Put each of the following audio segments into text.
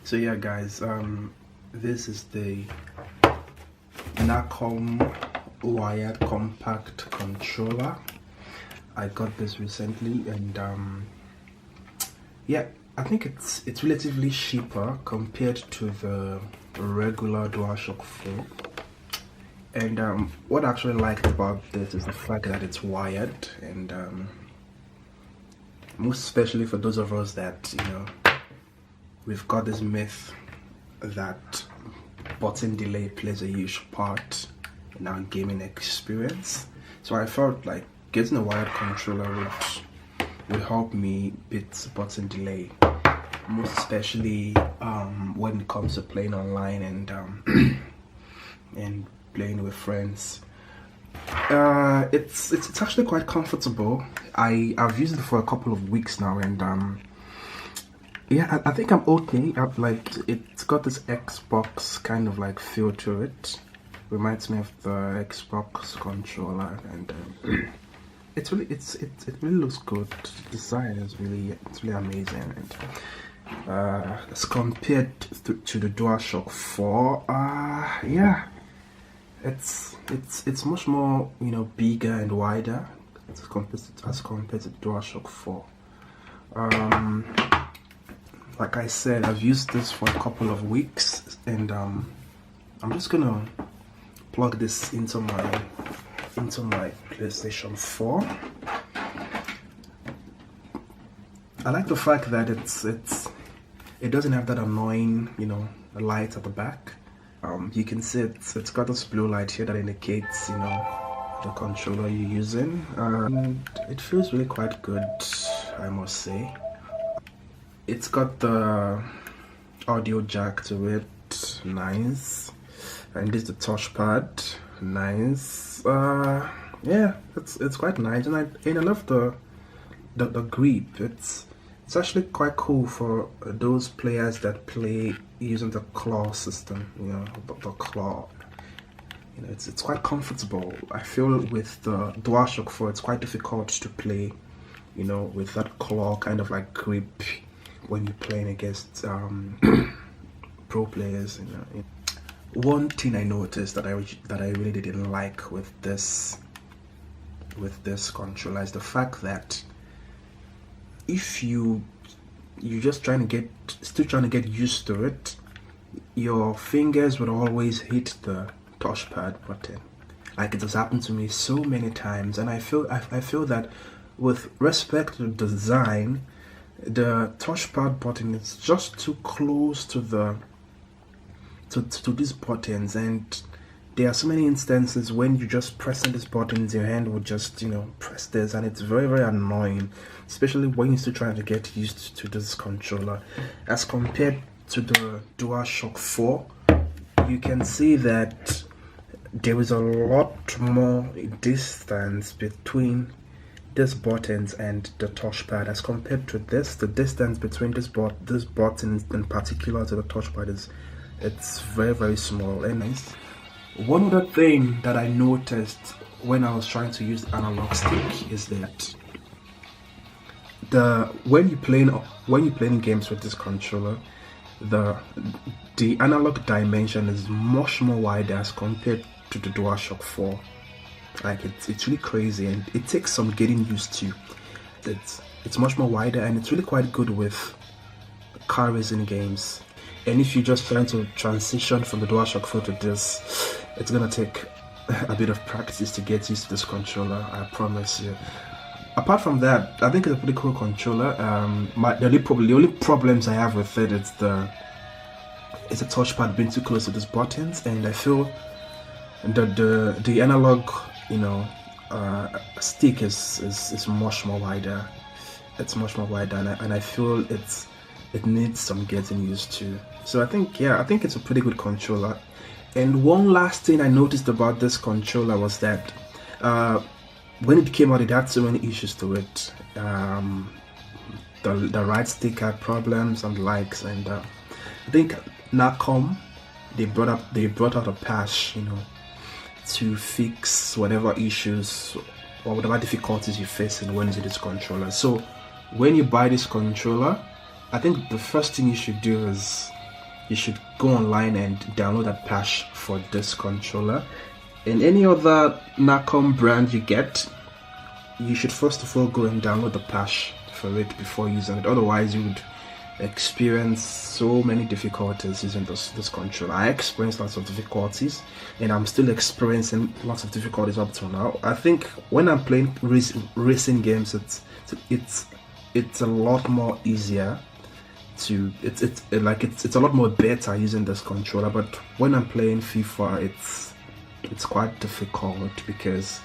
So yeah, guys, this is the Nacon wired compact controller. I got this recently, and yeah, I think it's relatively cheaper compared to the regular DualShock 4. And what I actually liked about this is the fact that it's wired, and most especially for those of us that, you know, we've got this myth that button delay plays a huge part in our gaming experience. So I felt like getting a wired controller would help me beat button delay, most especially when it comes to playing online and playing with friends. It's actually quite comfortable. I've used it for a couple of weeks now, and yeah, I think I'm okay. It's got this Xbox kind of like feel to it. Reminds me of the Xbox controller, and it really looks good. The design is really amazing, and as compared to the DualShock 4, yeah, it's much more, you know, bigger and wider as compared to the DualShock 4. Like I said, I've used this for a couple of weeks, and I'm just gonna plug this into my PlayStation 4. I like the fact that it doesn't have that annoying, you know, light at the back. You can see it's got this blue light here that indicates, you know, the controller you're using, and it feels really quite good, I must say. It's got the audio jack to it, nice, and this is the touchpad, nice. Yeah, it's quite nice, and I love the grip. It's actually quite cool for those players that play using the claw system. You know, the claw. You know, it's quite comfortable. I feel with the DualShock 4, it's quite difficult to play, you know, with that claw kind of like grip when you're playing against pro players. You know. One thing I noticed that I really didn't like with this controller is the fact that if you're just still trying to get used to it, your fingers would always hit the touchpad button. Like, it has happened to me so many times, and I feel that with respect to the design, the touchpad button is just too close to these buttons, and there are so many instances when you just pressing these buttons, your hand will just, you know, press this, and it's very, very annoying, especially when you're still trying to get used to this controller. As compared to the DualShock 4, you can see that there is a lot more distance between these buttons and the touchpad. As compared to this, the distance between this button in particular to the touchpad it's very, very small and nice. One other thing that I noticed when I was trying to use the analog stick is that when you're playing games with this controller, the analog dimension is much more wider as compared to the DualShock 4. Like, it's really crazy, and it takes some getting used to. It's much more wider, and it's really quite good with car racing games. And if you're just trying to transition from the DualShock 4 to this, it's gonna take a bit of practice to get used to this controller, I promise you. Apart from that, I think it's a pretty cool controller. The only problems I have with it is the touchpad being too close to these buttons, and I feel the analog, you know, stick is much more wider. It's much more wider, and I feel it needs some getting used to. So I think it's a pretty good controller. And one last thing I noticed about this controller was that when it came out, it had so many issues to it. The right stick had problems and the likes, and I think Nacon, they brought out a patch, you know, to fix whatever issues or whatever difficulties you're facing when using this controller. So when you buy this controller, I think the first thing you should do is you should go online and download a patch for this controller. In any other Nacon brand you get, you should first of all go and download the patch for it before using it. Otherwise, you would experience so many difficulties using this controller. I experienced lots of difficulties, and I'm still experiencing lots of difficulties up to now. I think when I'm playing racing games, it's a lot more easier to it's a lot more better using this controller. But when I'm playing FIFA, it's quite difficult because,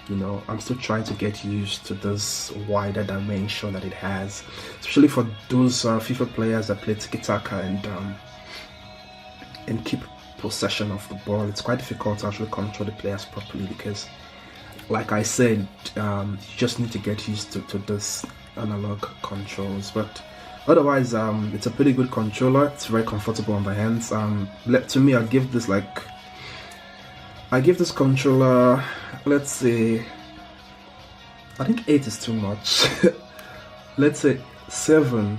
you know, I'm still trying to get used to this wider dimension that it has, especially for those FIFA players that play tiki-taka and keep possession of the ball. It's quite difficult to actually control the players properly because, like I said, you just need to get used to this analog controls. But otherwise, it's a pretty good controller. It's very comfortable on the hands. To me, I give this controller, let's say, I think 8 is too much. Let's say 7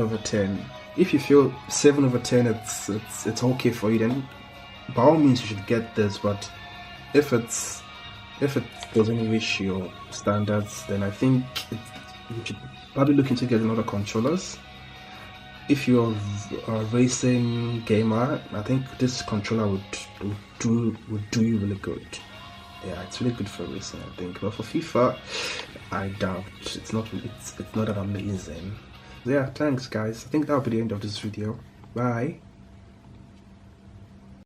over 10. If you feel 7 over 10 it's okay for you, then by all means you should get this. But if it doesn't reach your standards, then I think you should probably look into getting other controllers. If you're a racing gamer, I think this controller would do you really good. Yeah, it's really good for racing, I think. But for FIFA, I doubt it's not that amazing. Yeah, thanks guys. I think that'll be the end of this video. Bye.